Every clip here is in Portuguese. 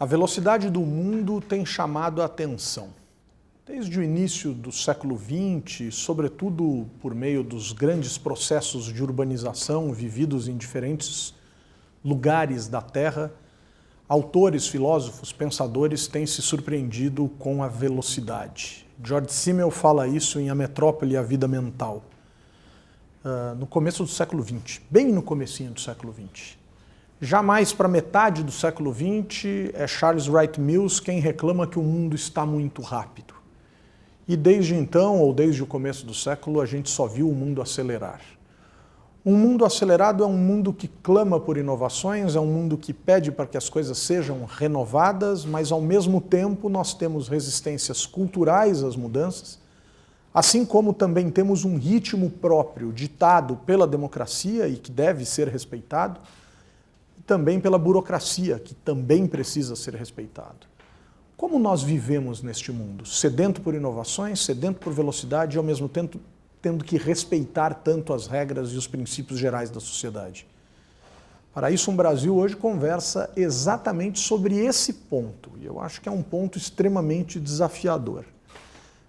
A velocidade do mundo tem chamado a atenção. Desde o início do século XX, sobretudo por meio dos grandes processos de urbanização vividos em diferentes lugares da Terra, autores, filósofos, pensadores têm se surpreendido com a velocidade. George Simmel fala isso em A Metrópole e a Vida Mental, no começo do século XX, bem no comecinho do século XX. Já mais para metade do século XX, é Charles Wright Mills quem reclama que o mundo está muito rápido. E desde então, ou desde o começo do século, a gente só viu o mundo acelerar. Um mundo acelerado é um mundo que clama por inovações, é um mundo que pede para que as coisas sejam renovadas, mas ao mesmo tempo nós temos resistências culturais às mudanças, assim como também temos um ritmo próprio ditado pela democracia e que deve ser respeitado, e também pela burocracia, que também precisa ser respeitado. Como nós vivemos neste mundo? Sedento por inovações, sedento por velocidade e ao mesmo tempo tendo que respeitar tanto as regras e os princípios gerais da sociedade. Para isso, o Brasil hoje conversa exatamente sobre esse ponto, e eu acho que é um ponto extremamente desafiador.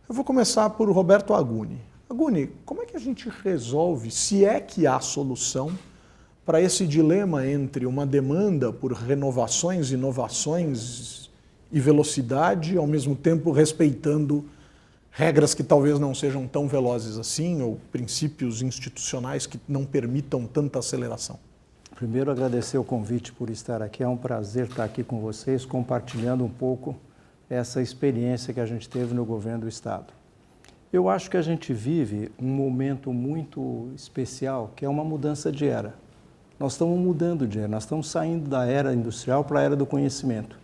Eu vou começar por Roberto Aguni. Aguni, como é que a gente resolve, se é que há solução, para esse dilema entre uma demanda por renovações, inovações e velocidade, ao mesmo tempo respeitando regras que talvez não sejam tão velozes assim, ou princípios institucionais que não permitam tanta aceleração? Primeiro, agradecer o convite por estar aqui. É um prazer estar aqui com vocês, compartilhando um pouco essa experiência que a gente teve no governo do Estado. Eu acho que a gente vive um momento muito especial, que é uma mudança de era. Nós estamos mudando de era, nós estamos saindo da era industrial para a era do conhecimento.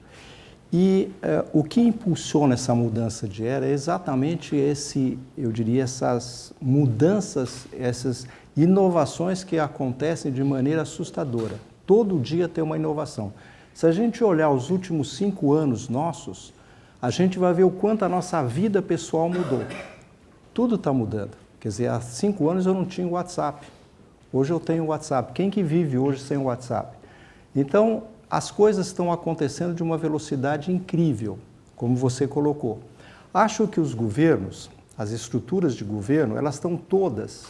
E o que impulsiona essa mudança de era é exatamente essas mudanças, essas inovações que acontecem de maneira assustadora. Todo dia tem uma inovação. Se a gente olhar os últimos 5 anos nossos, a gente vai ver o quanto a nossa vida pessoal mudou. Tudo está mudando. Quer dizer, há 5 anos eu não tinha WhatsApp. Hoje eu tenho WhatsApp. Quem que vive hoje sem WhatsApp? Então, as coisas estão acontecendo de uma velocidade incrível, como você colocou. Acho que os governos, as estruturas de governo, elas estão todas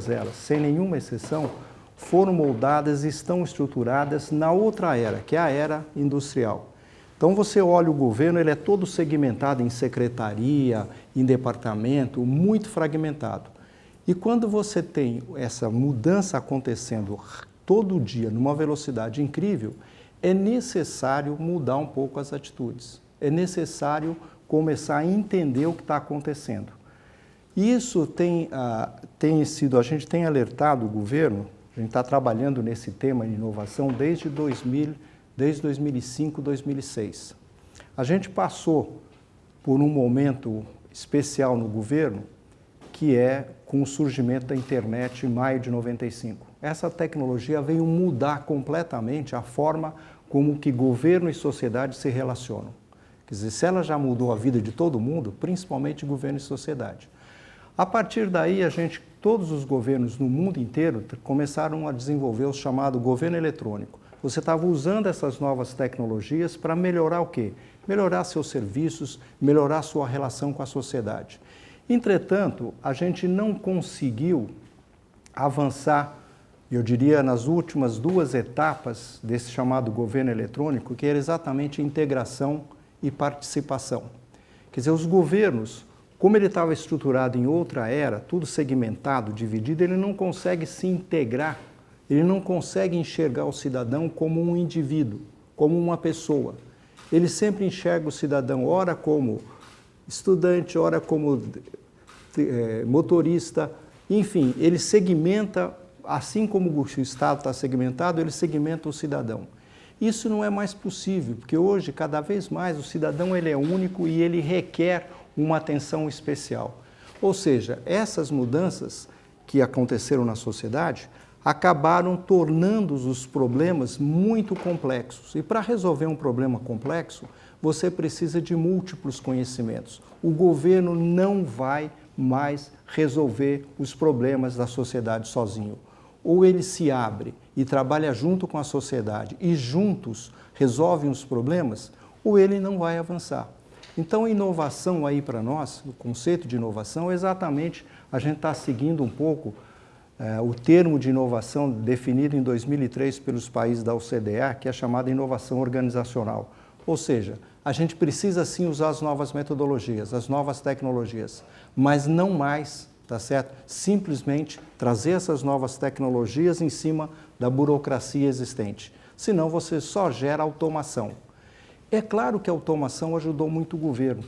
elas, sem nenhuma exceção, foram moldadas e estão estruturadas na outra era, que é a era industrial. Então você olha o governo, ele é todo segmentado em secretaria, em departamento, muito fragmentado. E quando você tem essa mudança acontecendo todo dia, numa velocidade incrível, é necessário mudar um pouco as atitudes. É necessário começar a entender o que está acontecendo. Isso a gente tem alertado o governo, a gente está trabalhando nesse tema de inovação desde 2005, 2006. A gente passou por um momento especial no governo, que é com o surgimento da internet em maio de 95. Essa tecnologia veio mudar completamente a forma como que governo e sociedade se relacionam. Quer dizer, se ela já mudou a vida de todo mundo, principalmente governo e sociedade. A partir daí, todos os governos no mundo inteiro começaram a desenvolver o chamado governo eletrônico. Você estava usando essas novas tecnologias para melhorar o quê? Melhorar seus serviços, melhorar sua relação com a sociedade. Entretanto, a gente não conseguiu avançar, eu diria, nas últimas 2 etapas desse chamado governo eletrônico, que era exatamente integração e participação. Quer dizer, os governos, como ele estava estruturado em outra era, tudo segmentado, dividido, ele não consegue se integrar, ele não consegue enxergar o cidadão como um indivíduo, como uma pessoa. Ele sempre enxerga o cidadão, ora como estudante, ora como motorista, enfim, ele segmenta, assim como o Estado está segmentado, ele segmenta o cidadão. Isso não é mais possível, porque hoje, cada vez mais, o cidadão ele é único e ele requer uma atenção especial. Ou seja, essas mudanças que aconteceram na sociedade acabaram tornando os problemas muito complexos. E para resolver um problema complexo, você precisa de múltiplos conhecimentos. O governo não vai mais resolver os problemas da sociedade sozinho. Ou ele se abre e trabalha junto com a sociedade e juntos resolvem os problemas, ou ele não vai avançar. Então, inovação aí para nós, o conceito de inovação é exatamente a gente está seguindo um pouco o termo de inovação definido em 2003 pelos países da OCDE, que é chamada inovação organizacional. Ou seja, a gente precisa sim usar as novas metodologias, as novas tecnologias, mas não mais, tá certo? Simplesmente trazer essas novas tecnologias em cima da burocracia existente. Senão você só gera automação. É claro que a automação ajudou muito o governo.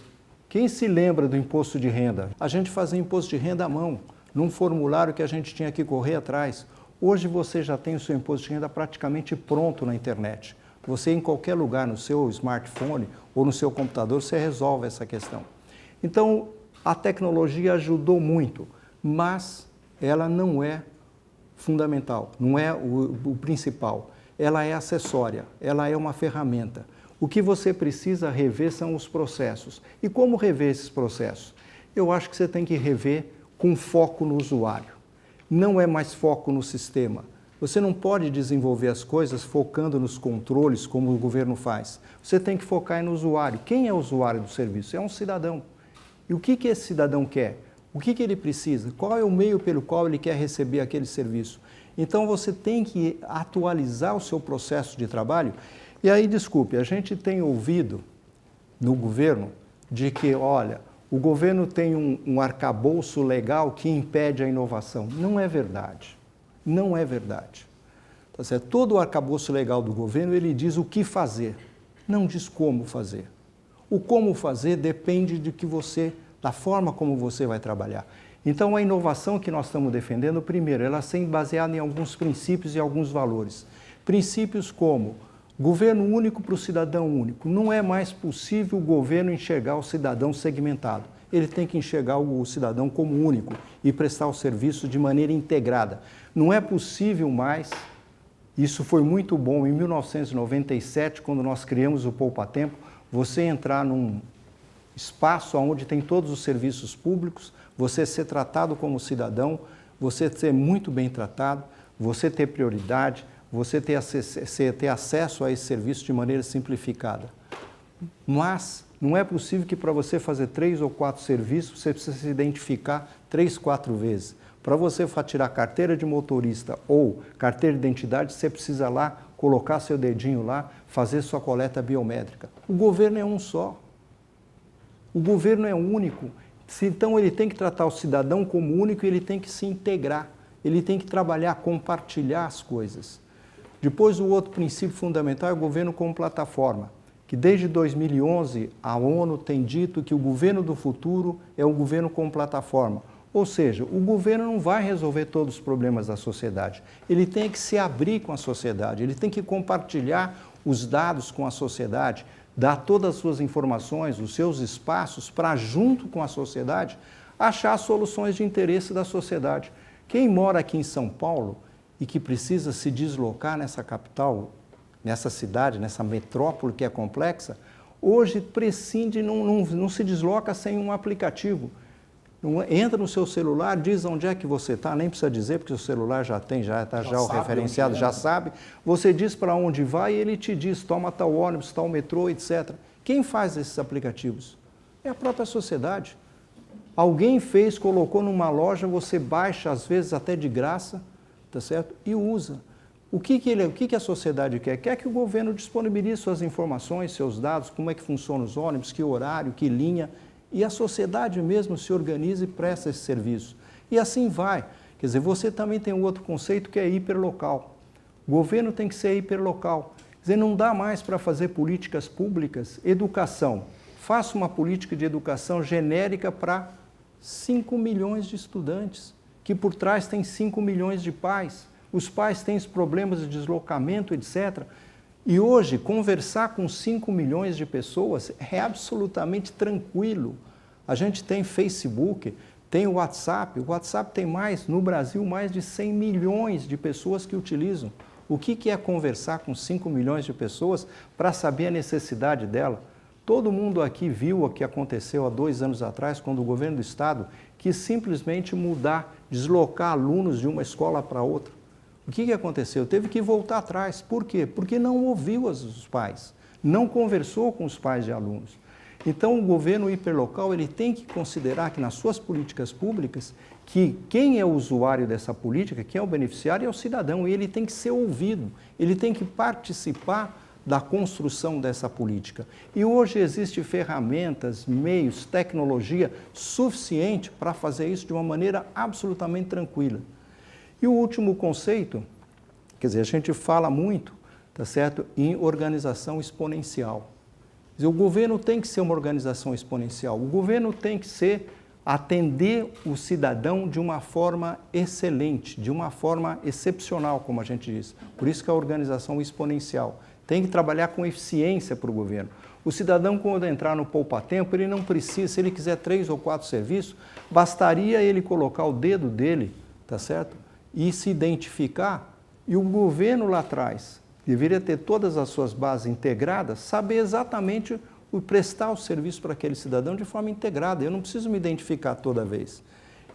Quem se lembra do imposto de renda? A gente fazia imposto de renda à mão, num formulário que a gente tinha que correr atrás. Hoje você já tem o seu imposto de renda praticamente pronto na internet. Você, em qualquer lugar, no seu smartphone ou no seu computador, você resolve essa questão. Então, a tecnologia ajudou muito, mas ela não é fundamental, não é o principal. Ela é acessória, ela é uma ferramenta. O que você precisa rever são os processos. E como rever esses processos? Eu acho que você tem que rever com foco no usuário. Não é mais foco no sistema. Você não pode desenvolver as coisas focando nos controles, como o governo faz. Você tem que focar no usuário. Quem é o usuário do serviço? É um cidadão. E o que esse cidadão quer? O que ele precisa? Qual é o meio pelo qual ele quer receber aquele serviço? Então você tem que atualizar o seu processo de trabalho. E aí, desculpe, a gente tem ouvido no governo de que, olha, o governo tem um arcabouço legal que impede a inovação. Não é verdade. Não é verdade. Tá certo? Todo o arcabouço legal do governo, ele diz o que fazer, não diz como fazer. O como fazer depende da forma como você vai trabalhar. Então, a inovação que nós estamos defendendo, primeiro, ela é baseada em alguns princípios e alguns valores. Princípios como governo único para o cidadão único. Não é mais possível o governo enxergar o cidadão segmentado. Ele tem que enxergar o cidadão como único e prestar o serviço de maneira integrada. Não é possível mais, isso foi muito bom em 1997, quando nós criamos o Poupa Tempo, você entrar num espaço onde tem todos os serviços públicos, você ser tratado como cidadão, você ser muito bem tratado, você ter prioridade, você ter acesso a esse serviço de maneira simplificada. Mas não é possível que para você fazer 3 ou 4 serviços, você precisa se identificar 3, 4 vezes. Para você tirar carteira de motorista ou carteira de identidade, você precisa lá colocar seu dedinho lá, fazer sua coleta biométrica. O governo é um só. O governo é único. Então ele tem que tratar o cidadão como único e ele tem que se integrar. Ele tem que trabalhar, compartilhar as coisas. Depois, o outro princípio fundamental é o governo como plataforma, que desde 2011 a ONU tem dito que o governo do futuro é o governo como plataforma. Ou seja, o governo não vai resolver todos os problemas da sociedade. Ele tem que se abrir com a sociedade, ele tem que compartilhar os dados com a sociedade, dar todas as suas informações, os seus espaços para, junto com a sociedade, achar soluções de interesse da sociedade. Quem mora aqui em São Paulo e que precisa se deslocar nessa capital, nessa cidade, nessa metrópole que é complexa, hoje prescinde, não se desloca sem um aplicativo. Entra no seu celular, diz onde é que você está, nem precisa dizer, porque o celular já tem, já está o referenciado, já sabe. Você diz para onde vai e ele te diz, toma tal ônibus, tal metrô, etc. Quem faz esses aplicativos? É a própria sociedade. Alguém fez, colocou numa loja, você baixa, às vezes até de graça, tá certo? E usa. O que a sociedade quer? Quer que o governo disponibilize suas informações, seus dados, como é que funcionam os ônibus, que horário, que linha, e a sociedade mesmo se organiza e presta esse serviço. E assim vai. Quer dizer, você também tem um outro conceito que é hiperlocal. O governo tem que ser hiperlocal. Quer dizer, não dá mais para fazer políticas públicas, educação. Faça uma política de educação genérica para 5 milhões de estudantes, que por trás tem 5 milhões de pais. Os pais têm os problemas de deslocamento, etc. E hoje, conversar com 5 milhões de pessoas é absolutamente tranquilo. A gente tem Facebook, tem o WhatsApp tem no Brasil, mais de 100 milhões de pessoas que utilizam. O que é conversar com 5 milhões de pessoas para saber a necessidade dela? Todo mundo aqui viu o que aconteceu há 2 anos atrás, quando o governo do estado quis simplesmente deslocar alunos de uma escola para outra. O que aconteceu? Teve que voltar atrás. Por quê? Porque não ouviu os pais, não conversou com os pais de alunos. Então, o governo hiperlocal ele tem que considerar que nas suas políticas públicas, que quem é o usuário dessa política, quem é o beneficiário é o cidadão, e ele tem que ser ouvido, ele tem que participar da construção dessa política. E hoje existem ferramentas, meios, tecnologia suficiente para fazer isso de uma maneira absolutamente tranquila. E o último conceito, quer dizer, a gente fala muito, tá certo, em organização exponencial. Quer dizer, o governo tem que ser uma organização exponencial, o governo tem que atender o cidadão de uma forma excelente, de uma forma excepcional, como a gente diz. Por isso que é a organização exponencial. Tem que trabalhar com eficiência para o governo. O cidadão, quando entrar no poupa-tempo, ele não precisa, se ele quiser 3 ou 4 serviços, bastaria ele colocar o dedo dele, tá certo? E se identificar, e o governo lá atrás deveria ter todas as suas bases integradas, saber exatamente prestar o serviço para aquele cidadão de forma integrada. Eu não preciso me identificar toda vez.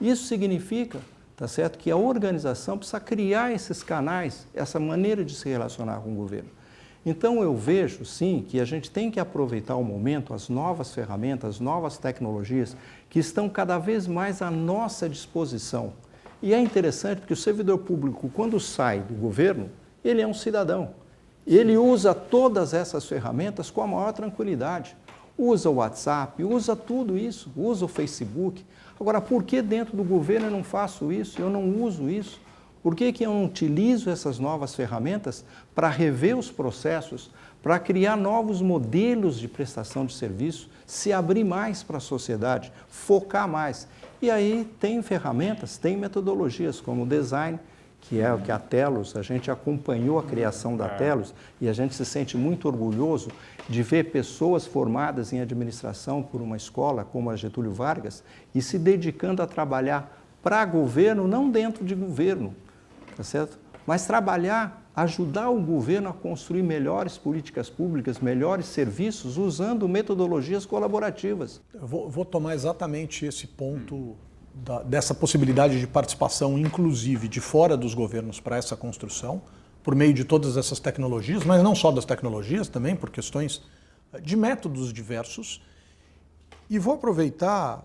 Isso significa, tá certo, que a organização precisa criar esses canais, essa maneira de se relacionar com o governo. Então, eu vejo, sim, que a gente tem que aproveitar o momento, as novas ferramentas, as novas tecnologias que estão cada vez mais à nossa disposição. E é interessante porque o servidor público, quando sai do governo, ele é um cidadão. Ele usa todas essas ferramentas com a maior tranquilidade. Usa o WhatsApp, usa tudo isso, usa o Facebook. Agora, por que dentro do governo eu não faço isso, eu não uso isso? Por que eu não utilizo essas novas ferramentas para rever os processos, para criar novos modelos de prestação de serviço, se abrir mais para a sociedade, focar mais? E aí tem ferramentas, tem metodologias como o design, que é o que a Telos, a gente acompanhou a criação da Telos e a gente se sente muito orgulhoso de ver pessoas formadas em administração por uma escola como a Getúlio Vargas e se dedicando a trabalhar para governo, não dentro de governo, tá certo? Mas trabalhar, ajudar o governo a construir melhores políticas públicas, melhores serviços, usando metodologias colaborativas. Eu vou tomar exatamente esse ponto dessa possibilidade de participação, inclusive de fora dos governos, para essa construção, por meio de todas essas tecnologias, mas não só das tecnologias, também por questões de métodos diversos. E vou aproveitar,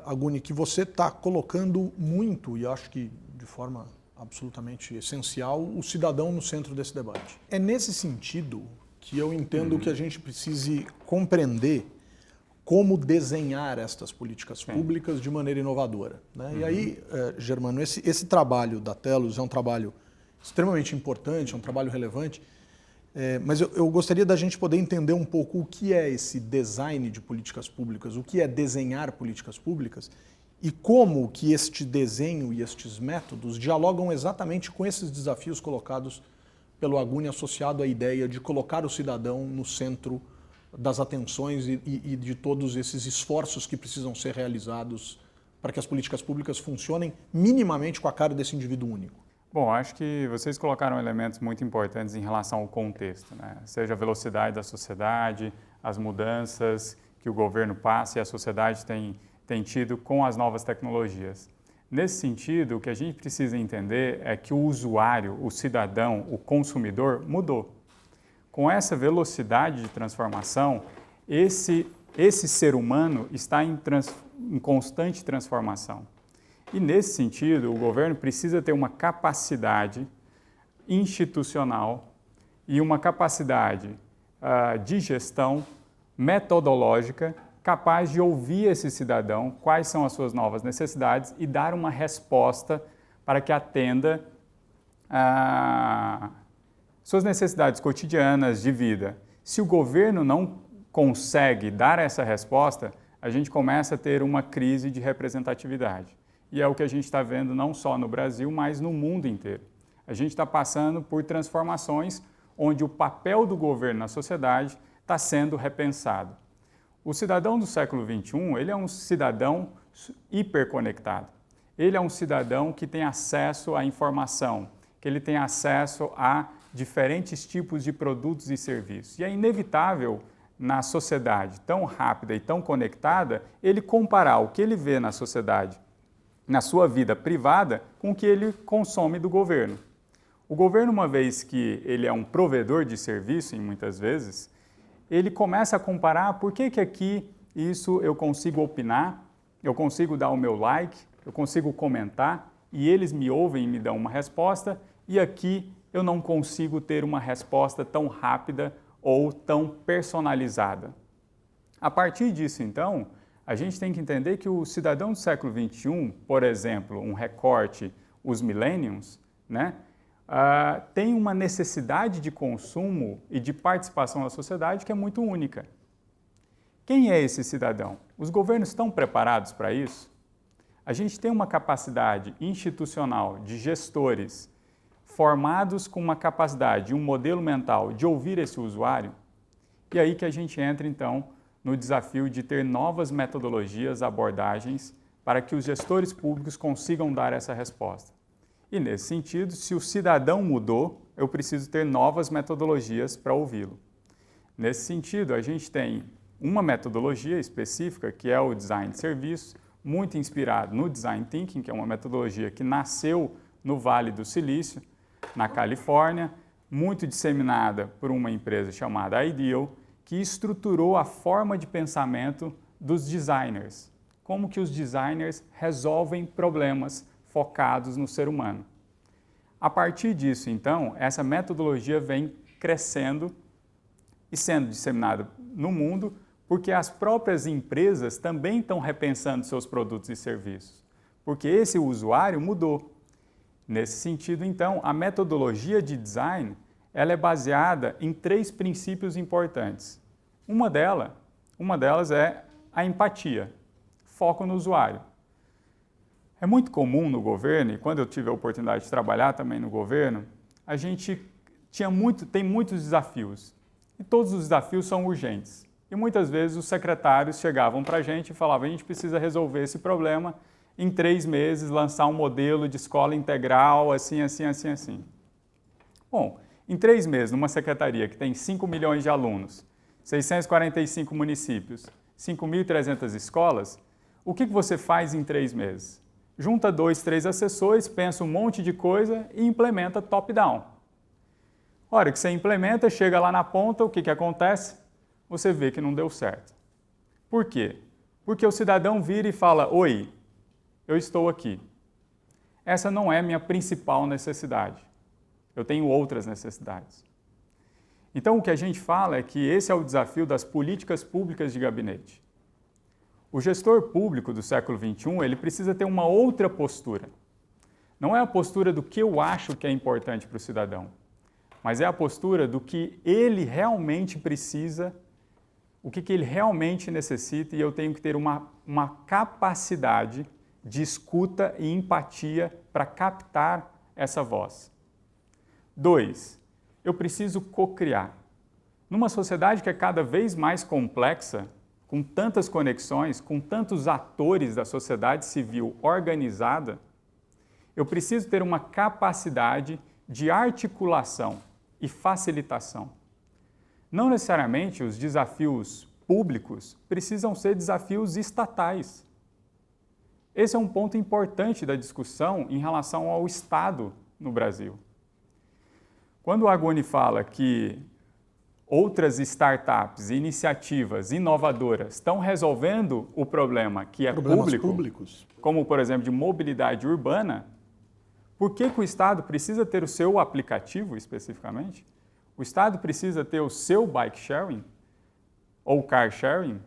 Aguni, que você está colocando muito, e acho que de forma absolutamente essencial, o cidadão no centro desse debate. É nesse sentido que eu entendo que a gente precise compreender como desenhar estas políticas públicas de maneira inovadora, né? E aí, Germano, esse trabalho da Telos é um trabalho extremamente importante, é um trabalho relevante, mas eu gostaria da gente poder entender um pouco o que é esse design de políticas públicas, o que é desenhar políticas públicas e como que este desenho e estes métodos dialogam exatamente com esses desafios colocados pelo Aguni associado à ideia de colocar o cidadão no centro das atenções e de todos esses esforços que precisam ser realizados para que as políticas públicas funcionem minimamente com a cara desse indivíduo único. Bom, acho que vocês colocaram elementos muito importantes em relação ao contexto, né? Seja a velocidade da sociedade, as mudanças que o governo passa e a sociedade tem tido com as novas tecnologias. Nesse sentido, o que a gente precisa entender é que o usuário, o cidadão, o consumidor mudou. Com essa velocidade de transformação, esse ser humano está em constante transformação. E nesse sentido, o governo precisa ter uma capacidade institucional e uma capacidade de gestão metodológica capaz de ouvir esse cidadão, quais são as suas novas necessidades e dar uma resposta para que atenda suas necessidades cotidianas de vida. Se o governo não consegue dar essa resposta, a gente começa a ter uma crise de representatividade. E é o que a gente está vendo não só no Brasil, mas no mundo inteiro. A gente está passando por transformações onde o papel do governo na sociedade está sendo repensado. O cidadão do século XXI, ele é um cidadão hiperconectado. Ele é um cidadão que tem acesso à informação, que ele tem acesso a diferentes tipos de produtos e serviços. E é inevitável, na sociedade tão rápida e tão conectada, ele comparar o que ele vê na sociedade, na sua vida privada, com o que ele consome do governo. O governo, uma vez que ele é um provedor de serviço, em muitas vezes, ele começa a comparar por que aqui isso eu consigo opinar, eu consigo dar o meu like, eu consigo comentar e eles me ouvem e me dão uma resposta e aqui eu não consigo ter uma resposta tão rápida ou tão personalizada. A partir disso, então, a gente tem que entender que o cidadão do século XXI, por exemplo, um recorte, os millennials, né, tem uma necessidade de consumo e de participação na sociedade que é muito única. Quem é esse cidadão? Os governos estão preparados para isso? A gente tem uma capacidade institucional de gestores formados com uma capacidade, um modelo mental de ouvir esse usuário? E aí que a gente entra, então, no desafio de ter novas metodologias, abordagens, para que os gestores públicos consigam dar essa resposta. E, nesse sentido, se o cidadão mudou, eu preciso ter novas metodologias para ouvi-lo. Nesse sentido, a gente tem uma metodologia específica, que é o design de serviços, muito inspirado no design thinking, que é uma metodologia que nasceu no Vale do Silício, na Califórnia, muito disseminada por uma empresa chamada Ideal, que estruturou a forma de pensamento dos designers. Como que os designers resolvem problemas focados no ser humano. A partir disso, então, essa metodologia vem crescendo e sendo disseminada no mundo, porque as próprias empresas também estão repensando seus produtos e serviços, porque esse usuário mudou. Nesse sentido, então, a metodologia de design ela é baseada em 3 princípios importantes. Uma delas é a empatia, foco no usuário. É muito comum no governo, e quando eu tive a oportunidade de trabalhar também no governo, a gente tem muitos desafios, e todos os desafios são urgentes. E muitas vezes os secretários chegavam para a gente e falavam: a gente precisa resolver esse problema em 3 meses, lançar um modelo de escola integral, assim. Bom, em 3 meses, numa secretaria que tem 5 milhões de alunos, 645 municípios, 5.300 escolas, o que você faz em 3 meses? Junta 2, 3 assessores, pensa um monte de coisa e implementa top-down. A hora que você implementa, chega lá na ponta, o que acontece? Você vê que não deu certo. Por quê? Porque o cidadão vira e fala: oi, eu estou aqui. Essa não é minha principal necessidade. Eu tenho outras necessidades. Então, o que a gente fala é que esse é o desafio das políticas públicas de gabinete. O gestor público do século XXI, ele precisa ter uma outra postura. Não é a postura do que eu acho que é importante para o cidadão, mas é a postura do que ele realmente precisa, o que ele realmente necessita, e eu tenho que ter uma capacidade de escuta e empatia para captar essa voz. 2, eu preciso co-criar. Numa sociedade que é cada vez mais complexa, com tantas conexões, com tantos atores da sociedade civil organizada, eu preciso ter uma capacidade de articulação e facilitação. Não necessariamente os desafios públicos precisam ser desafios estatais. Esse é um ponto importante da discussão em relação ao Estado no Brasil. Quando o Agoni fala que outras startups e iniciativas inovadoras estão resolvendo o problema que é públicos, como, por exemplo, de mobilidade urbana, por que o Estado precisa ter o seu aplicativo especificamente? O Estado precisa ter o seu bike sharing ou car sharing?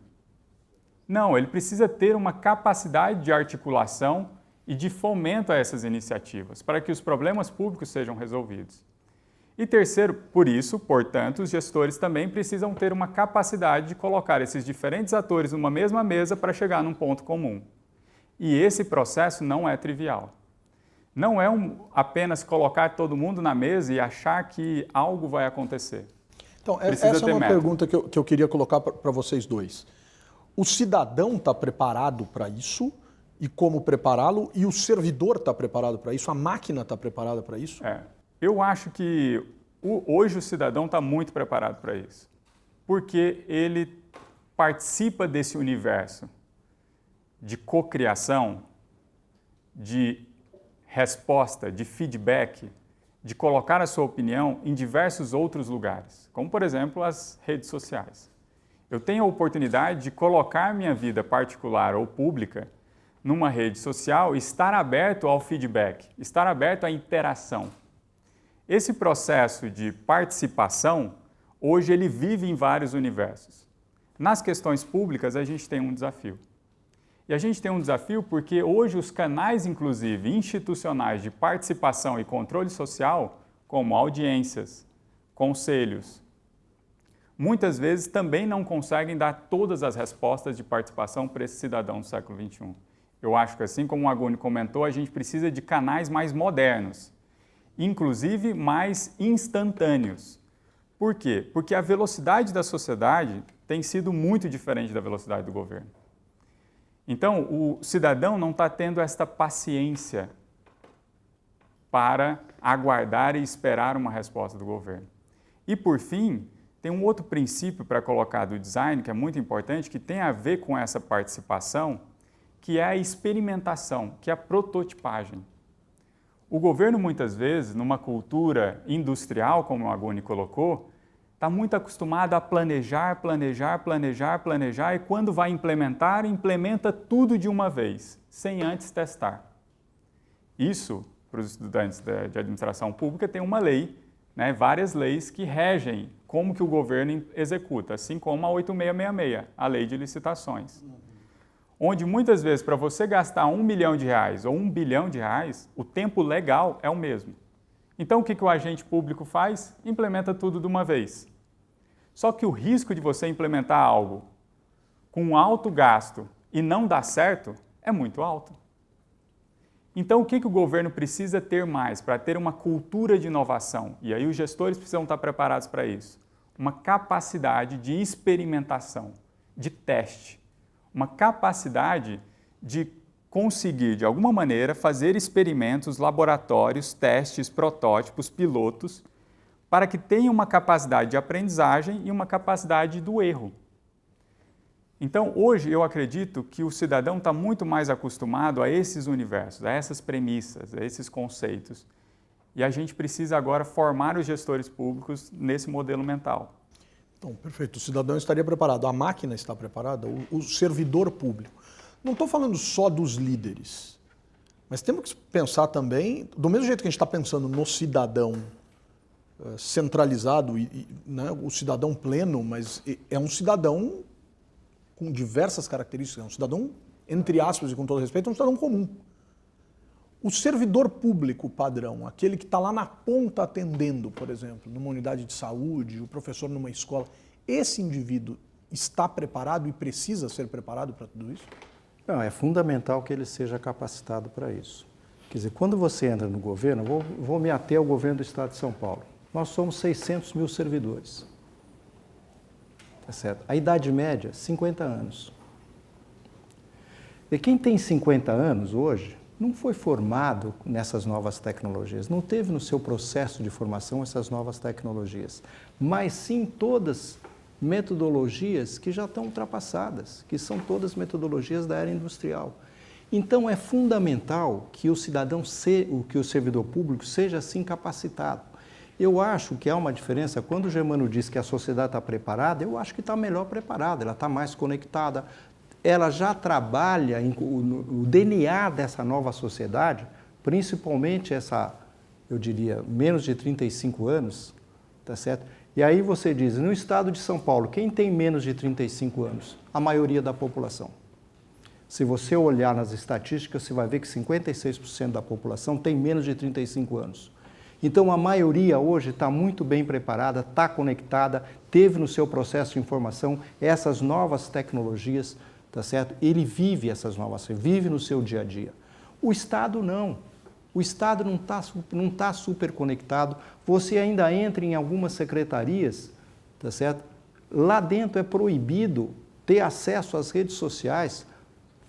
Não, ele precisa ter uma capacidade de articulação e de fomento a essas iniciativas, para que os problemas públicos sejam resolvidos. E terceiro, por isso, portanto, os gestores também precisam ter uma capacidade de colocar esses diferentes atores numa mesma mesa para chegar num ponto comum. E esse processo não é trivial. Não é apenas colocar todo mundo na mesa e achar que algo vai acontecer. Então, essa é uma pergunta que eu queria colocar para vocês dois. O cidadão está preparado para isso? E como prepará-lo? E o servidor está preparado para isso? A máquina está preparada para isso? Eu acho que hoje o cidadão está muito preparado para isso, porque ele participa desse universo de cocriação, de resposta, de feedback, de colocar a sua opinião em diversos outros lugares, como, por exemplo, as redes sociais. Eu tenho a oportunidade de colocar minha vida particular ou pública numa rede social e estar aberto ao feedback, estar aberto à interação. Esse processo de participação, hoje ele vive em vários universos. Nas questões públicas, a gente tem um desafio. E a gente tem um desafio porque hoje os canais, inclusive, institucionais de participação e controle social, como audiências, conselhos, muitas vezes também não conseguem dar todas as respostas de participação para esse cidadão do século XXI. Eu acho que, assim como o Agoni comentou, a gente precisa de canais mais modernos, inclusive mais instantâneos. Por quê? Porque a velocidade da sociedade tem sido muito diferente da velocidade do governo. Então, o cidadão não está tendo esta paciência para aguardar e esperar uma resposta do governo. E, por fim, tem um outro princípio para colocar do design, que é muito importante, que tem a ver com essa participação, que é a experimentação, que é a prototipagem. O governo, muitas vezes, numa cultura industrial, como o Agoni colocou, está muito acostumado a planejar, e quando vai implementar, implementa tudo de uma vez, sem antes testar. Isso, para os estudantes de administração pública, tem uma lei, né, várias leis que regem como que o governo executa, assim como a 8666, a lei de licitações. Onde muitas vezes, para você gastar R$1 milhão ou R$1 bilhão, o tempo legal é o mesmo. Então, o que o agente público faz? Implementa tudo de uma vez. Só que o risco de você implementar algo com alto gasto e não dar certo é muito alto. Então, o que o governo precisa ter mais para ter uma cultura de inovação? E aí os gestores precisam estar preparados para isso. Uma capacidade de experimentação, de teste. Uma capacidade de conseguir, de alguma maneira, fazer experimentos, laboratórios, testes, protótipos, pilotos, para que tenha uma capacidade de aprendizagem e uma capacidade do erro. Então, hoje, eu acredito que o cidadão está muito mais acostumado a esses universos, a essas premissas, a esses conceitos. E a gente precisa agora formar os gestores públicos nesse modelo mental. Então, perfeito. O cidadão estaria preparado, a máquina está preparada, o servidor público. Não estou falando só dos líderes, mas temos que pensar também, do mesmo jeito que a gente está pensando no cidadão centralizado, né, o cidadão pleno, mas é um cidadão com diversas características, é um cidadão, entre aspas e com todo respeito, é um cidadão comum. O servidor público padrão, aquele que está lá na ponta atendendo, por exemplo, numa unidade de saúde, o professor numa escola, esse indivíduo está preparado e precisa ser preparado para tudo isso? Não, é fundamental que ele seja capacitado para isso. Quer dizer, quando você entra no governo, vou me ater ao governo do Estado de São Paulo. Nós somos 600 mil servidores. Tá certo? A idade média, 50 anos. E quem tem 50 anos hoje não foi formado nessas novas tecnologias, não teve no seu processo de formação essas novas tecnologias, mas sim todas metodologias que já estão ultrapassadas, que são todas metodologias da era industrial. Então é fundamental que o cidadão, que o servidor público seja assim capacitado. Eu acho que há uma diferença, quando o Germano diz que a sociedade está preparada, eu acho que está melhor preparada, ela está mais conectada, ela já trabalha o DNA dessa nova sociedade, principalmente essa, eu diria, menos de 35 anos, tá certo? E aí você diz, no estado de São Paulo, quem tem menos de 35 anos? A maioria da população. Se você olhar nas estatísticas, você vai ver que 56% da população tem menos de 35 anos. Então, a maioria hoje está muito bem preparada, está conectada, teve no seu processo de informação essas novas tecnologias, tá certo? Ele vive essas novas, vive no seu dia a dia. O Estado não. O Estado não tá super conectado. Você ainda entra em algumas secretarias, tá certo? Lá dentro é proibido ter acesso às redes sociais,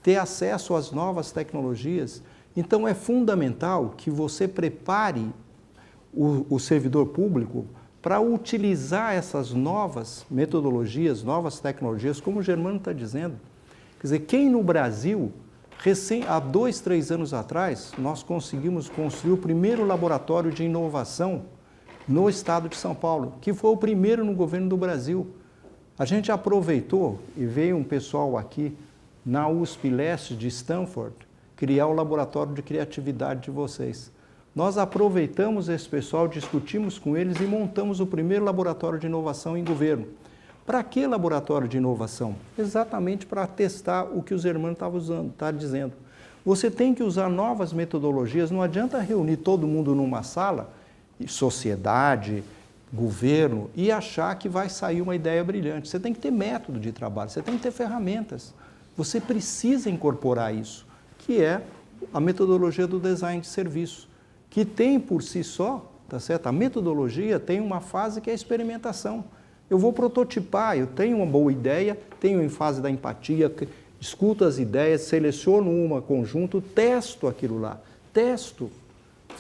ter acesso às novas tecnologias. Então, é fundamental que você prepare o servidor público para utilizar essas novas metodologias, novas tecnologias, como o Germano está dizendo. Quer dizer, quem no Brasil, há 2, 3 anos atrás, nós conseguimos construir o primeiro laboratório de inovação no estado de São Paulo, que foi o primeiro no governo do Brasil. A gente aproveitou e veio um pessoal aqui na USP Leste de Stanford criar o laboratório de criatividade de vocês. Nós aproveitamos esse pessoal, discutimos com eles e montamos o primeiro laboratório de inovação em governo. Para que laboratório de inovação? Exatamente para testar o que os irmãos estavam dizendo. Você tem que usar novas metodologias, não adianta reunir todo mundo numa sala, sociedade, governo, e achar que vai sair uma ideia brilhante. Você tem que ter método de trabalho, você tem que ter ferramentas. Você precisa incorporar isso, que é a metodologia do design de serviço, que tem por si só, tá certo? A metodologia tem uma fase que é a experimentação. Eu vou prototipar, eu tenho uma boa ideia, tenho em fase da empatia, escuto as ideias, seleciono uma conjunto, testo aquilo lá, testo,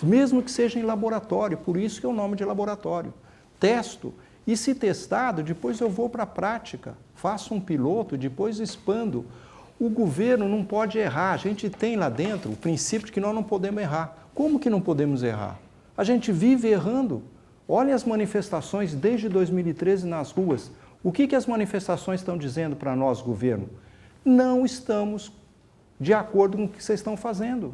mesmo que seja em laboratório, por isso que é o nome de laboratório. Testo, e se testado, depois eu vou para a prática, faço um piloto, depois expando. O governo não pode errar, a gente tem lá dentro o princípio de que nós não podemos errar. Como que não podemos errar? A gente vive errando. Olha as manifestações desde 2013 nas ruas. O que as manifestações estão dizendo para nós, governo? Não estamos de acordo com o que vocês estão fazendo.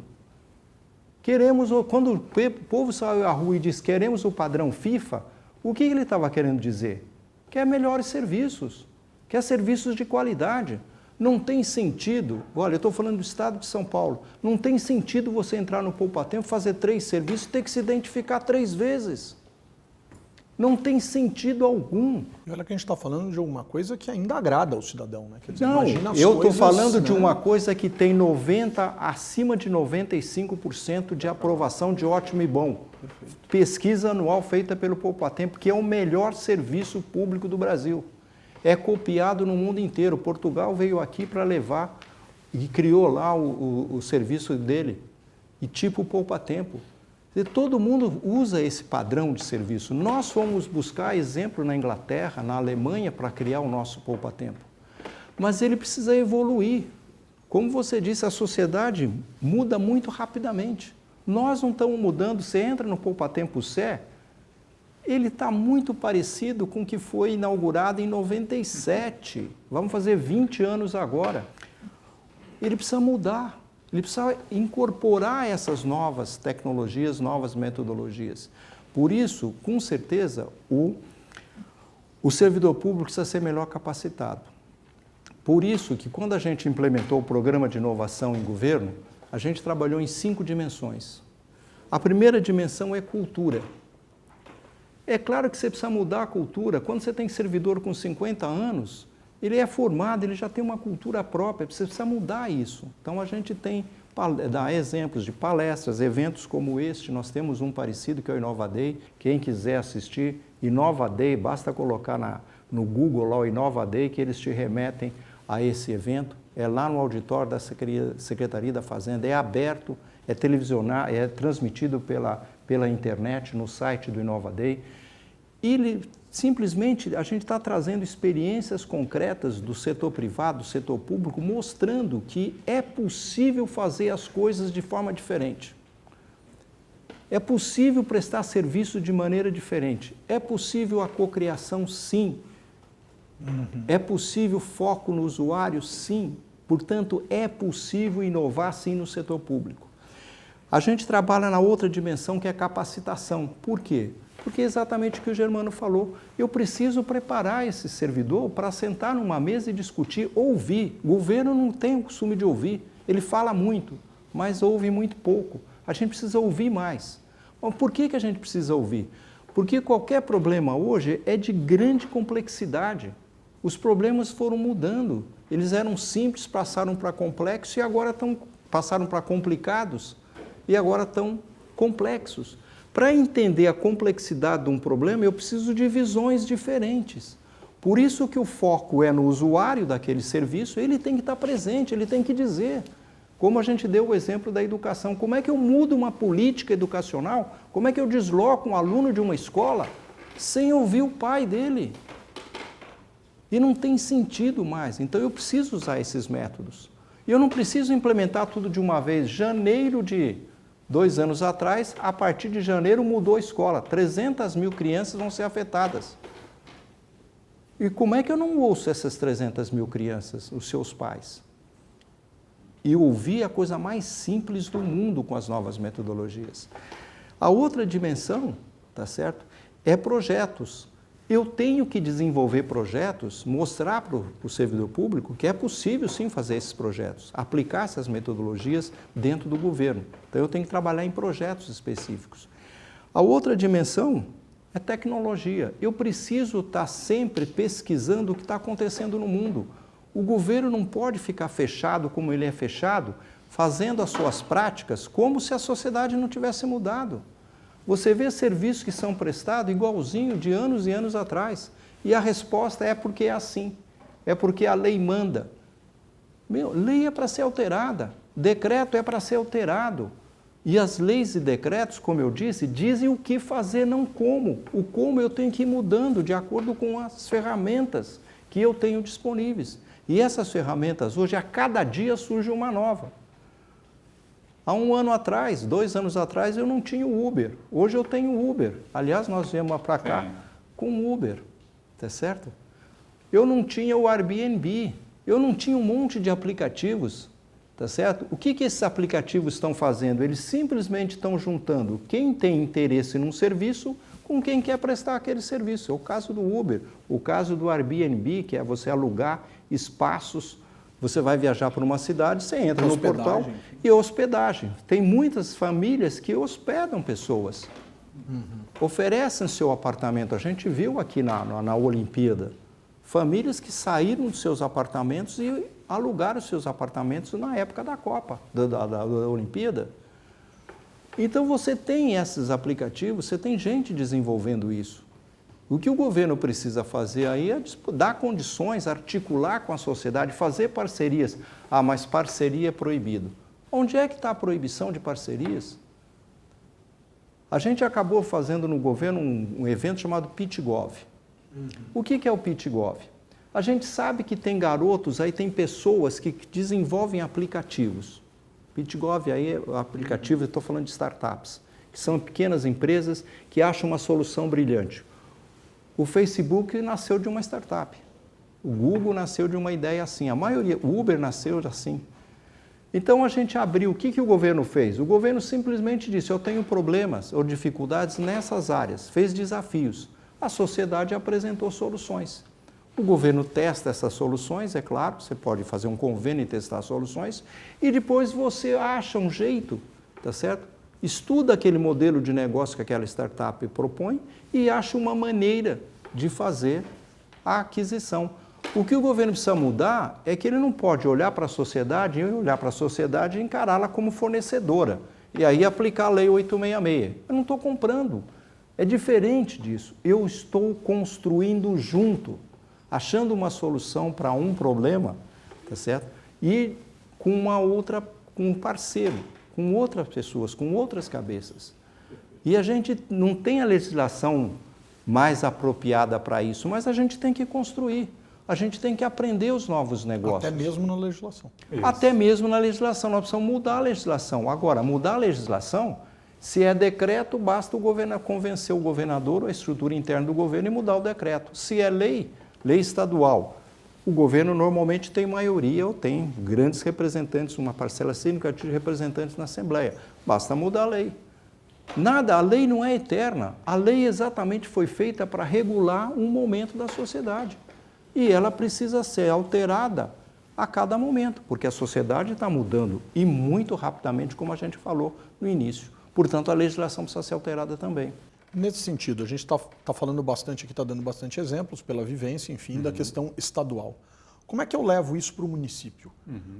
Quando o povo saiu à rua e disse queremos o padrão FIFA, o que ele estava querendo dizer? Quer melhores serviços, quer serviços de qualidade. Não tem sentido, olha, eu estou falando do estado de São Paulo, não tem sentido você entrar no poupa-tempo, fazer 3 serviços e ter que se identificar 3 vezes. Não tem sentido algum. E olha que a gente está falando de alguma coisa que ainda agrada ao cidadão, né? Quer dizer, não, imagina as eu estou coisas, falando de né? uma coisa que tem acima de 95% de aprovação de ótimo e bom. Perfeito. Pesquisa anual feita pelo Poupa-Tempo, que é o melhor serviço público do Brasil. É copiado no mundo inteiro. Portugal veio aqui para levar e criou lá o serviço dele, e tipo Poupa-Tempo. Todo mundo usa esse padrão de serviço. Nós fomos buscar exemplo na Inglaterra, na Alemanha, para criar o nosso Poupa-Tempo. Mas ele precisa evoluir. Como você disse, a sociedade muda muito rapidamente. Nós não estamos mudando. Você entra no Poupa-Tempo CE, ele está muito parecido com o que foi inaugurado em 97. Vamos fazer 20 anos agora. Ele precisa mudar. Ele precisa incorporar essas novas tecnologias, novas metodologias. Por isso, com certeza, o servidor público precisa ser melhor capacitado. Por isso que quando a gente implementou o programa de inovação em governo, a gente trabalhou em 5 dimensões. A primeira dimensão é cultura. É claro que você precisa mudar a cultura. Quando você tem servidor com 50 anos, ele é formado, ele já tem uma cultura própria, você precisa mudar isso. Então a gente dá exemplos de palestras, eventos como este, nós temos um parecido que é o Inova Day. Quem quiser assistir, Inova Day, basta colocar no Google lá o Inova Day que eles te remetem a esse evento. É lá no auditório da Secretaria da Fazenda, é aberto, é televisionado, é transmitido pela internet no site do Inova Day. E simplesmente a gente está trazendo experiências concretas do setor privado, do setor público, mostrando que é possível fazer as coisas de forma diferente. É possível prestar serviço de maneira diferente. É possível a cocriação, sim. É possível foco no usuário, sim. Portanto, é possível inovar, sim, no setor público. A gente trabalha na outra dimensão, que é a capacitação. Por quê? Porque é exatamente o que o Germano falou. Eu preciso preparar esse servidor para sentar numa mesa e discutir, ouvir. O governo não tem o costume de ouvir. Ele fala muito, mas ouve muito pouco. A gente precisa ouvir mais. Bom, por que a gente precisa ouvir? Porque qualquer problema hoje é de grande complexidade. Os problemas foram mudando. Eles eram simples, passaram para complexos e agora passaram para complicados e agora estão complexos. Para entender a complexidade de um problema, eu preciso de visões diferentes. Por isso que o foco é no usuário daquele serviço, ele tem que estar presente, ele tem que dizer. Como a gente deu o exemplo da educação, como é que eu mudo uma política educacional? Como é que eu desloco um aluno de uma escola sem ouvir o pai dele? E não tem sentido mais. Então eu preciso usar esses métodos. E eu não preciso implementar tudo de uma vez. Janeiro de 2 anos atrás, a partir de janeiro mudou a escola. 300 mil crianças vão ser afetadas. E como é que eu não ouço essas 300 mil crianças, os seus pais? E ouvir a coisa mais simples do mundo com as novas metodologias. A outra dimensão, tá certo? É projetos. Eu tenho que desenvolver projetos, mostrar para o servidor público que é possível sim fazer esses projetos, aplicar essas metodologias dentro do governo. Então eu tenho que trabalhar em projetos específicos. A outra dimensão é tecnologia. Eu preciso estar sempre pesquisando o que está acontecendo no mundo. O governo não pode ficar fechado como ele é fechado, fazendo as suas práticas como se a sociedade não tivesse mudado. Você vê serviços que são prestados igualzinho de anos e anos atrás. E a resposta é porque é assim. É porque a lei manda. Lei é para ser alterada. Decreto é para ser alterado. E as leis e decretos, como eu disse, dizem o que fazer, não como. O como eu tenho que ir mudando de acordo com as ferramentas que eu tenho disponíveis. E essas ferramentas, hoje, a cada dia surge uma nova. Há 1 ano atrás, 2 anos atrás, eu não tinha o Uber. Hoje eu tenho o Uber. Aliás, nós viemos para cá com o Uber, tá certo? Eu não tinha o Airbnb. Eu não tinha um monte de aplicativos, tá certo? O que esses aplicativos estão fazendo? Eles simplesmente estão juntando quem tem interesse num serviço com quem quer prestar aquele serviço. É o caso do Uber, o caso do Airbnb, que é você alugar espaços. Você vai viajar para uma cidade, você entra no portal e hospedagem. Tem muitas famílias que hospedam pessoas, oferecem seu apartamento. A gente viu aqui na Olimpíada, famílias que saíram dos seus apartamentos e alugaram seus apartamentos na época da Copa, da Olimpíada. Então você tem esses aplicativos, você tem gente desenvolvendo isso. O que o governo precisa fazer aí é dar condições, articular com a sociedade, fazer parcerias. Ah, mas parceria é proibido. Onde é que está a proibição de parcerias? A gente acabou fazendo no governo um evento chamado PitGov. O que é o PitGov? A gente sabe que tem garotos, aí tem pessoas que desenvolvem aplicativos. PitGov aí é aplicativo, eu estou falando de startups, que são pequenas empresas que acham uma solução brilhante. O Facebook nasceu de uma startup. O Google nasceu de uma ideia assim. A maioria, o Uber nasceu assim. Então a gente abriu. O que o governo fez? O governo simplesmente disse: eu tenho problemas ou dificuldades nessas áreas. Fez desafios. A sociedade apresentou soluções. O governo testa essas soluções, é claro. Você pode fazer um convênio e testar soluções. E depois você acha um jeito, tá certo? Estuda aquele modelo de negócio que aquela startup propõe e acha uma maneira de fazer a aquisição. O que o governo precisa mudar é que ele não pode olhar para a sociedade e encará-la como fornecedora. E aí aplicar a Lei 866. Eu não estou comprando. É diferente disso. Eu estou construindo junto, achando uma solução para um problema, tá certo? E com com um parceiro, com outras pessoas, com outras cabeças. E a gente não tem a legislação mais apropriada para isso, mas a gente tem que construir. A gente tem que aprender os novos negócios. Até mesmo na legislação. Isso. Até mesmo na legislação. Nós precisamos mudar a legislação. Agora, mudar a legislação, se é decreto, basta o governo convencer o governador ou a estrutura interna do governo e mudar o decreto. Se é lei estadual, o governo normalmente tem maioria ou tem grandes representantes, uma parcela significativa de representantes na Assembleia. Basta mudar a lei. Nada, a lei não é eterna. A lei exatamente foi feita para regular um momento da sociedade. E ela precisa ser alterada a cada momento, porque a sociedade está mudando e muito rapidamente, como a gente falou no início. Portanto, a legislação precisa ser alterada também. Nesse sentido, a gente está falando bastante aqui, está dando bastante exemplos pela vivência, enfim, da questão estadual. Como é que eu levo isso para o município?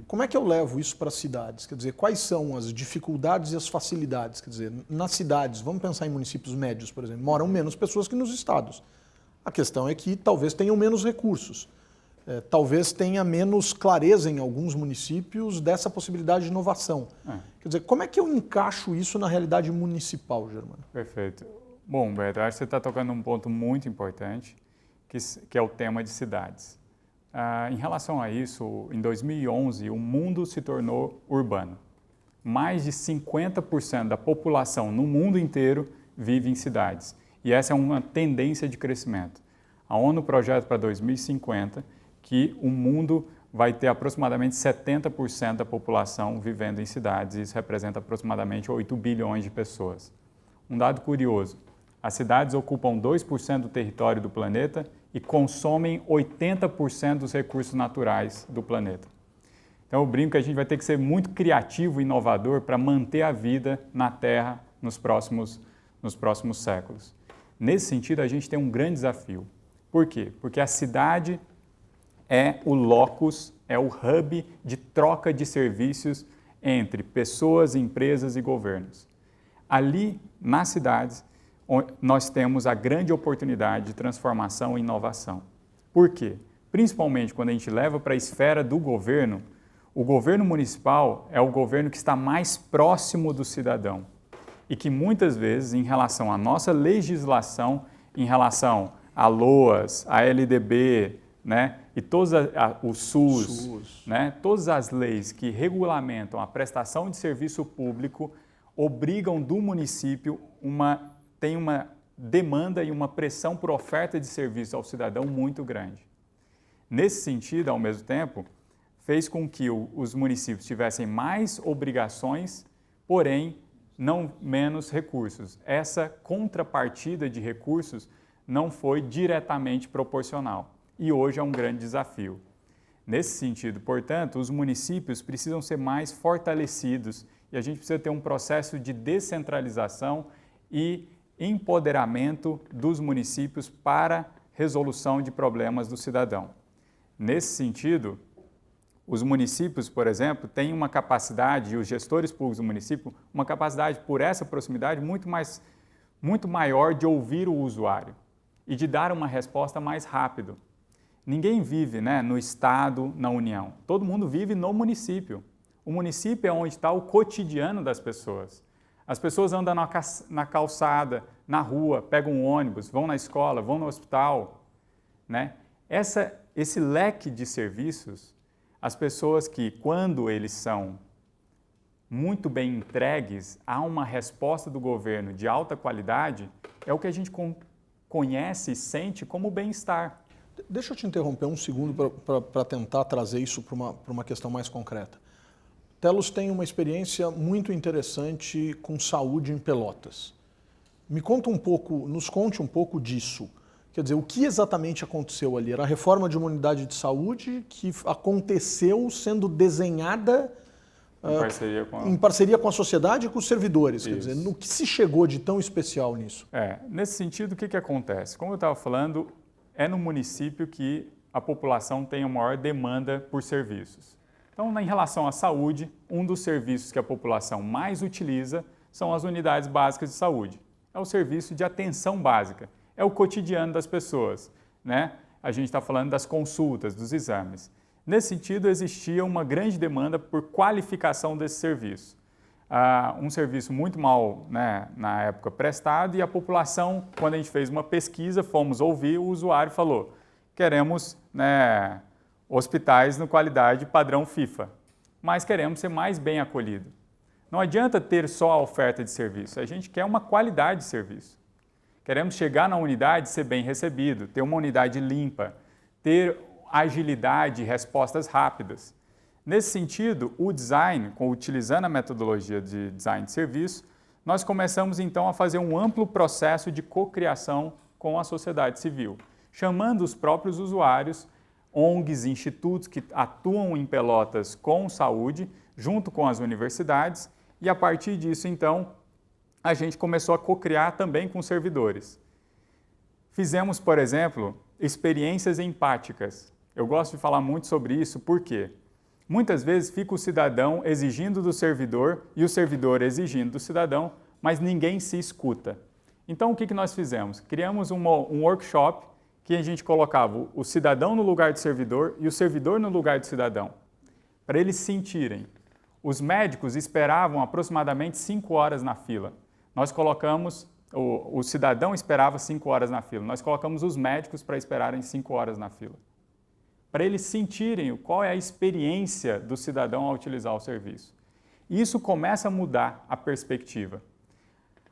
Como é que eu levo isso para as cidades? Quer dizer, quais são as dificuldades e as facilidades? Quer dizer, nas cidades, vamos pensar em municípios médios, por exemplo, moram menos pessoas que nos estados. A questão é que talvez tenham menos recursos, talvez tenha menos clareza em alguns municípios dessa possibilidade de inovação. Quer dizer, como é que eu encaixo isso na realidade municipal, Germano? Perfeito. Bom, Beto, acho que você está tocando um ponto muito importante, que é o tema de cidades. Em relação a isso, em 2011, o mundo se tornou urbano. Mais de 50% da população no mundo inteiro vive em cidades. E essa é uma tendência de crescimento. A ONU projeta para 2050 que o mundo vai ter aproximadamente 70% da população vivendo em cidades, e isso representa aproximadamente 8 bilhões de pessoas. Um dado curioso, as cidades ocupam 2% do território do planeta e consomem 80% dos recursos naturais do planeta. Então eu brinco que a gente vai ter que ser muito criativo e inovador para manter a vida na Terra nos próximos séculos. Nesse sentido, a gente tem um grande desafio. Por quê? Porque a cidade é o locus, é o hub de troca de serviços entre pessoas, empresas e governos. Ali, nas cidades, nós temos a grande oportunidade de transformação e inovação. Por quê? Principalmente quando a gente leva para a esfera do governo, o governo municipal é o governo que está mais próximo do cidadão e que muitas vezes, em relação à nossa legislação, em relação a LOAS, a LDB, né, e todos o SUS, né, todas as leis que regulamentam a prestação de serviço público obrigam do município tem uma demanda e uma pressão por oferta de serviço ao cidadão muito grande. Nesse sentido, ao mesmo tempo, fez com que os municípios tivessem mais obrigações, porém não menos recursos. Essa contrapartida de recursos não foi diretamente proporcional e hoje é um grande desafio. Nesse sentido, portanto, os municípios precisam ser mais fortalecidos e a gente precisa ter um processo de descentralização e empoderamento dos municípios para resolução de problemas do cidadão. Nesse sentido, os municípios, por exemplo, têm uma capacidade, e os gestores públicos do município, uma capacidade, por essa proximidade, muito maior de ouvir o usuário e de dar uma resposta mais rápido. Ninguém vive, né, no Estado, na União. Todo mundo vive no município. O município é onde está o cotidiano das pessoas. As pessoas andam na calçada, na rua, pegam um ônibus, vão na escola, vão no hospital, né? Esse leque de serviços, as pessoas que, quando eles são muito bem entregues a uma resposta do governo de alta qualidade, é o que a gente conhece e sente como bem-estar. Deixa eu te interromper um segundo para tentar trazer isso para uma questão mais concreta. Telos tem uma experiência muito interessante com saúde em Pelotas. Nos conte um pouco disso. Quer dizer, o que exatamente aconteceu ali? Era a reforma de uma unidade de saúde que aconteceu sendo desenhada em parceria com a sociedade e com os servidores. Quer dizer, no que se chegou de tão especial nisso? Nesse sentido, o que acontece? Como eu estava falando, é no município que a população tem a maior demanda por serviços. Então, em relação à saúde, um dos serviços que a população mais utiliza são as unidades básicas de saúde. É o serviço de atenção básica, é o cotidiano das pessoas, né? A gente está falando das consultas, dos exames. Nesse sentido, existia uma grande demanda por qualificação desse serviço. Um serviço muito mal, né, na época prestado, e a população, quando a gente fez uma pesquisa, fomos ouvir, o usuário falou: queremos, né, hospitais no qualidade padrão FIFA, mas queremos ser mais bem acolhido. Não adianta ter só a oferta de serviço, a gente quer uma qualidade de serviço. Queremos chegar na unidade e ser bem recebido, ter uma unidade limpa, ter agilidade e respostas rápidas. Nesse sentido, o design, utilizando a metodologia de design de serviço, nós começamos então a fazer um amplo processo de cocriação com a sociedade civil, chamando os próprios usuários, ONGs, institutos que atuam em Pelotas com saúde, junto com as universidades, e a partir disso, então, a gente começou a cocriar também com servidores. Fizemos, por exemplo, experiências empáticas. Eu gosto de falar muito sobre isso, por quê? Muitas vezes fica o cidadão exigindo do servidor e o servidor exigindo do cidadão, mas ninguém se escuta. Então, o que nós fizemos? Criamos um workshop que a gente colocava o cidadão no lugar do servidor e o servidor no lugar do cidadão, para eles sentirem. Os médicos esperavam aproximadamente 5 horas na fila. Nós colocamos, o cidadão esperava 5 horas na fila, nós colocamos os médicos para esperarem 5 horas na fila, para eles sentirem qual é a experiência do cidadão ao utilizar o serviço. E isso começa a mudar a perspectiva.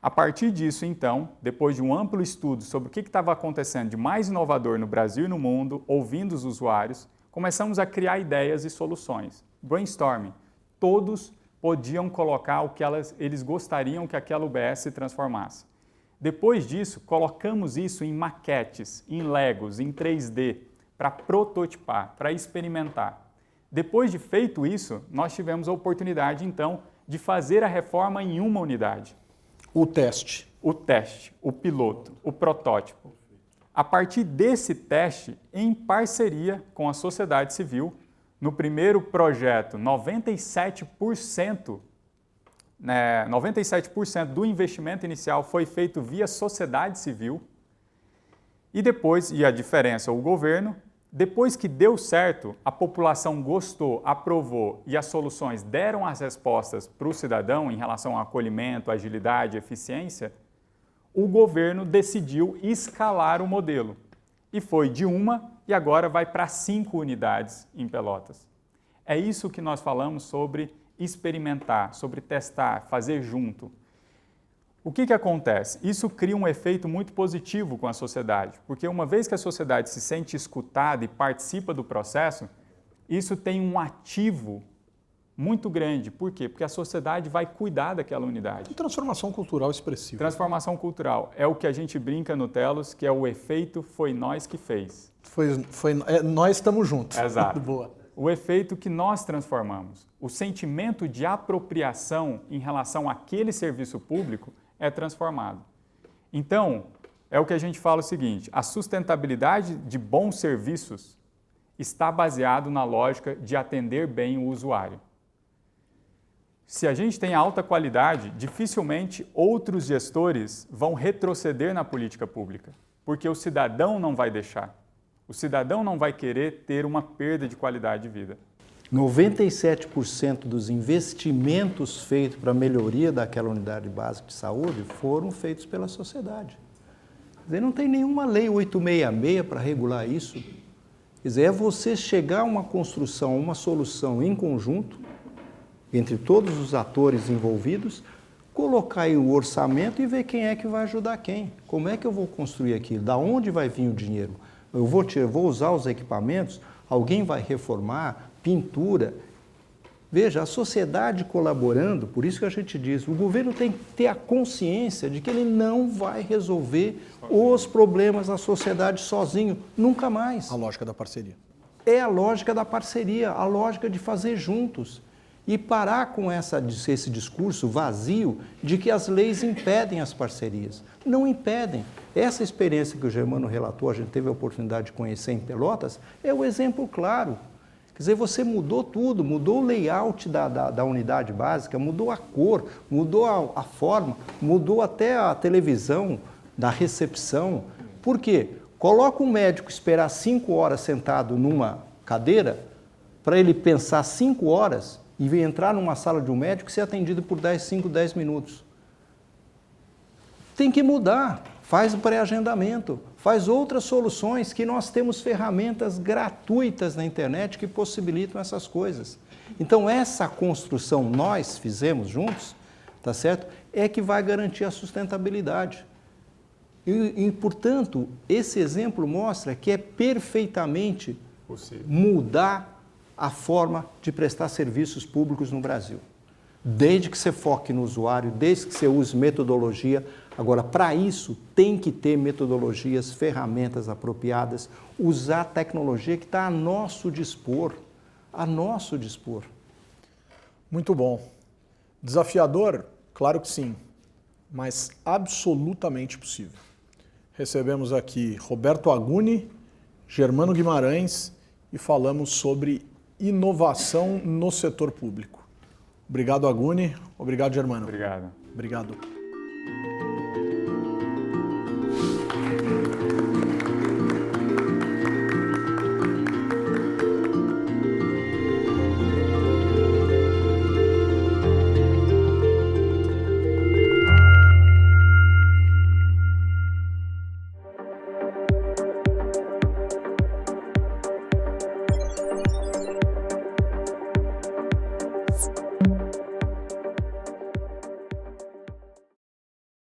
A partir disso, então, depois de um amplo estudo sobre o que estava acontecendo de mais inovador no Brasil e no mundo, ouvindo os usuários, começamos a criar ideias e soluções. Brainstorming. Todos podiam colocar o que eles gostariam que aquela UBS se transformasse. Depois disso, colocamos isso em maquetes, em Legos, em 3D, para prototipar, para experimentar. Depois de feito isso, nós tivemos a oportunidade, então, de fazer a reforma em uma unidade. O teste. O teste, o piloto, o protótipo. A partir desse teste, em parceria com a sociedade civil, no primeiro projeto, 97% do investimento inicial foi feito via sociedade civil. E depois, e a diferença, o governo, depois que deu certo, a população gostou, aprovou e as soluções deram as respostas para o cidadão em relação ao acolhimento, agilidade, eficiência, o governo decidiu escalar o modelo. E foi de 1 e agora vai para 5 unidades em Pelotas. É isso que nós falamos sobre experimentar, sobre testar, fazer junto. O que acontece? Isso cria um efeito muito positivo com a sociedade, porque uma vez que a sociedade se sente escutada e participa do processo, isso tem um ativo muito grande. Por quê? Porque a sociedade vai cuidar daquela unidade. Transformação cultural expressiva. Transformação cultural. É o que a gente brinca no Telos, que é o efeito foi nós que fez. Nós estamos juntos. Exato. Boa. O efeito que nós transformamos. O sentimento de apropriação em relação àquele serviço público é transformado. Então, é o que a gente fala o seguinte, a sustentabilidade de bons serviços está baseado na lógica de atender bem o usuário. Se a gente tem alta qualidade, dificilmente outros gestores vão retroceder na política pública, porque o cidadão não vai deixar. O cidadão não vai querer ter uma perda de qualidade de vida. 97% dos investimentos feitos para a melhoria daquela unidade básica de saúde foram feitos pela sociedade. Quer dizer, não tem nenhuma lei 866 para regular isso. Quer dizer, é você chegar a uma construção, uma solução em conjunto, entre todos os atores envolvidos, colocar aí o orçamento e ver quem é que vai ajudar quem. Como é que eu vou construir aquilo? Da onde vai vir o dinheiro? Eu vou usar os equipamentos? Alguém vai reformar? Pintura. Veja, a sociedade colaborando, por isso que a gente diz, o governo tem que ter a consciência de que ele não vai resolver os problemas da sociedade sozinho, nunca mais. A lógica da parceria. É a lógica da parceria, a lógica de fazer juntos. E parar com esse discurso vazio de que as leis impedem as parcerias. Não impedem. Essa experiência que o Germano relatou, a gente teve a oportunidade de conhecer em Pelotas, é o exemplo claro. Quer dizer, você mudou tudo, mudou o layout da unidade básica, mudou a cor, mudou a forma, mudou até a televisão da recepção. Por quê? Coloca um médico esperar 5 horas sentado numa cadeira, para ele pensar 5 horas e entrar numa sala de um médico e ser atendido por 5, 10 minutos. Tem que mudar. Faz o pré-agendamento, faz outras soluções que nós temos ferramentas gratuitas na internet que possibilitam essas coisas. Então, essa construção nós fizemos juntos, tá certo? É que vai garantir a sustentabilidade. E, portanto, esse exemplo mostra que é perfeitamente possível mudar a forma de prestar serviços públicos no Brasil. Desde que você foque no usuário, desde que você use metodologia. Agora, para isso, tem que ter metodologias, ferramentas apropriadas, usar a tecnologia que está a nosso dispor. A nosso dispor. Muito bom. Desafiador? Claro que sim, mas absolutamente possível. Recebemos aqui Roberto Aguni, Germano Guimarães e falamos sobre inovação no setor público. Obrigado, Aguni. Obrigado, Germano. Obrigado. Obrigado.